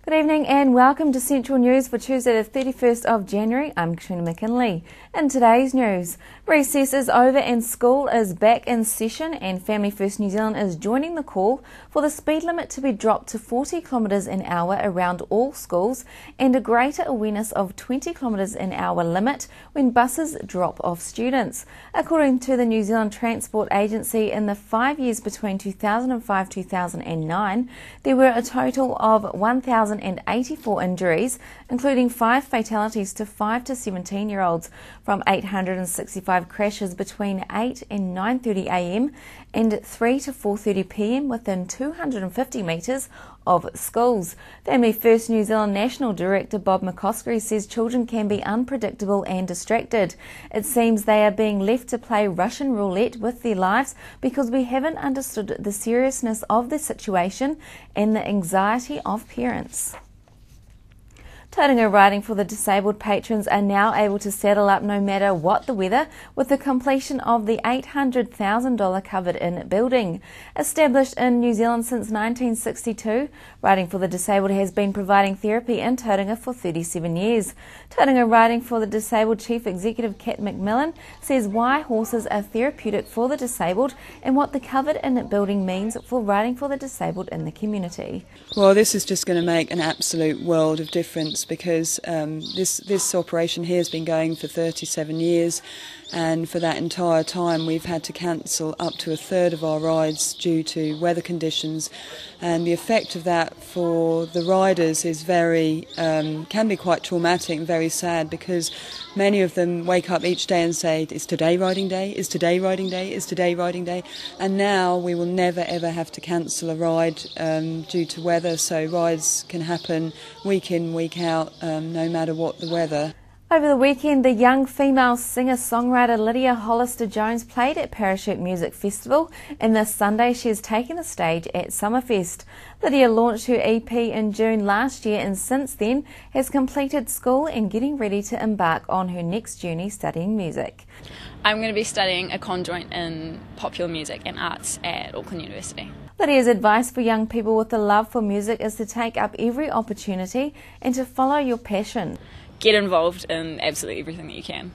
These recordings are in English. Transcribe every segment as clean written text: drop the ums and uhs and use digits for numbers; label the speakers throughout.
Speaker 1: Good evening and welcome to Central News for Tuesday the 31st of January. I'm Katrina McKinley. In today's news, recess is over and school is back in session, and Family First New Zealand is joining the call for the speed limit to be dropped to 40 kilometres an hour around all schools and a greater awareness of 20 kilometres an hour limit when buses drop off students. According to the New Zealand Transport Agency, in the 5 years between 2005-2009, there were a total of 1,084 injuries, including 5 fatalities to 5 to 17-year-olds from 865 crashes between 8 and 9:30am and 3 to 4:30pm within 250 metres of schools. Family First New Zealand National Director Bob McCoskrie says children can be unpredictable and distracted. It seems they are being left to play Russian roulette with their lives because we haven't understood the seriousness of the situation and the anxiety of parents. Tauranga riding for the disabled patrons are now able to saddle up no matter what the weather with the completion of the $800,000 covered-in building. Established in New Zealand since 1962, Riding for the Disabled has been providing therapy in Tauranga for 37 years. Tauranga Riding for the Disabled Chief Executive Kat McMillan says why horses are therapeutic for the disabled and what the covered-in building means for riding for the disabled in the community.
Speaker 2: Well, this is just going to make an absolute world of difference because this operation here has been going for 37 years, and for that entire time we've had to cancel up to a third of our rides due to weather conditions, and the effect of that for the riders is can be quite traumatic and very sad, because many of them wake up each day and say, is today riding day, is today riding day, is today riding day, and now we will never ever have to cancel a ride due to weather, so rides can happen week in, week out, no matter what the weather.
Speaker 1: Over the weekend, the young female singer-songwriter Lydia Hollister-Jones played at Parachute Music Festival, and this Sunday she has taken the stage at Summerfest. Lydia launched her EP in June last year and since then has completed school and getting ready to embark on her next journey studying music.
Speaker 3: I'm going to be studying a conjoint in popular music and arts at Auckland University.
Speaker 1: Lydia's advice for young people with a love for music is to take up every opportunity and to follow your passion.
Speaker 3: Get involved in absolutely everything that you can.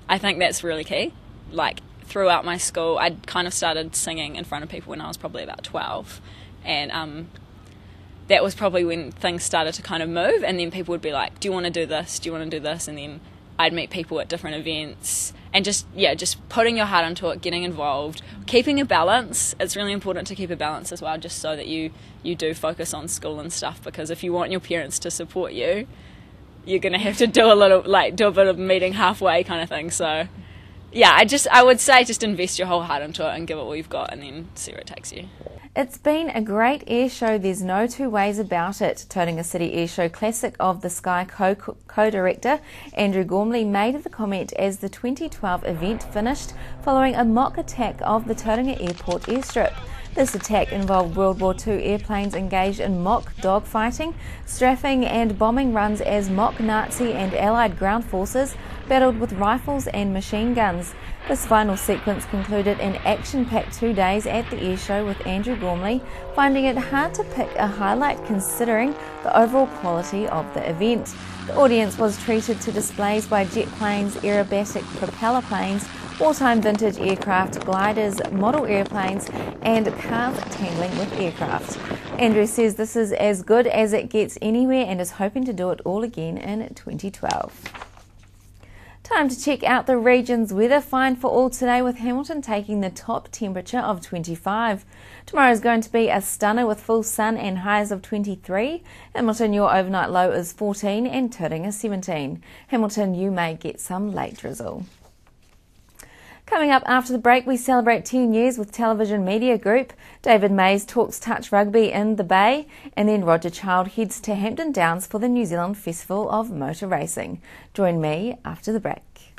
Speaker 3: I think that's really key. Like, throughout my school, I kind of started singing in front of people when I was probably about 12, and that was probably when things started to kind of move, and then people would be like, do you want to do this, do you want to do this, and then I'd meet people at different events, and just putting your heart into it, getting involved, keeping a balance. It's really important to keep a balance as well, just so that you do focus on school and stuff, because if you want your parents to support you, you're going to have to do a bit of meeting halfway kind of thing. So yeah, I would say just invest your whole heart into it and give it all you've got, and then see where it takes you.
Speaker 1: It's been a great air show, there's no two ways about it. Tauranga City Air Show Classic of the Sky co-director Andrew Gormley made the comment as the 2012 event finished following a mock attack of the Tauranga Airport airstrip. This attack involved World War II airplanes engaged in mock dogfighting, strafing and bombing runs as mock Nazi and Allied ground forces battled with rifles and machine guns. This final sequence concluded an action-packed 2 days at the airshow, with Andrew Gormley finding it hard to pick a highlight considering the overall quality of the event. The audience was treated to displays by jet planes, aerobatic propeller planes, wartime vintage aircraft, gliders, model airplanes and cars tangling with aircraft. Andrew says this is as good as it gets anywhere and is hoping to do it all again in 2012. Time to check out the region's weather. Fine for all today, with Hamilton taking the top temperature of 25. Tomorrow is going to be a stunner with full sun and highs of 23. Hamilton, your overnight low is 14 and Tauranga 17. Hamilton, you may get some late drizzle. Coming up after the break, we celebrate 10 years with Television Media Group. David Mays talks touch rugby in the Bay, and then Roger Child heads to Hampton Downs for the New Zealand Festival of Motor Racing. Join me after the break.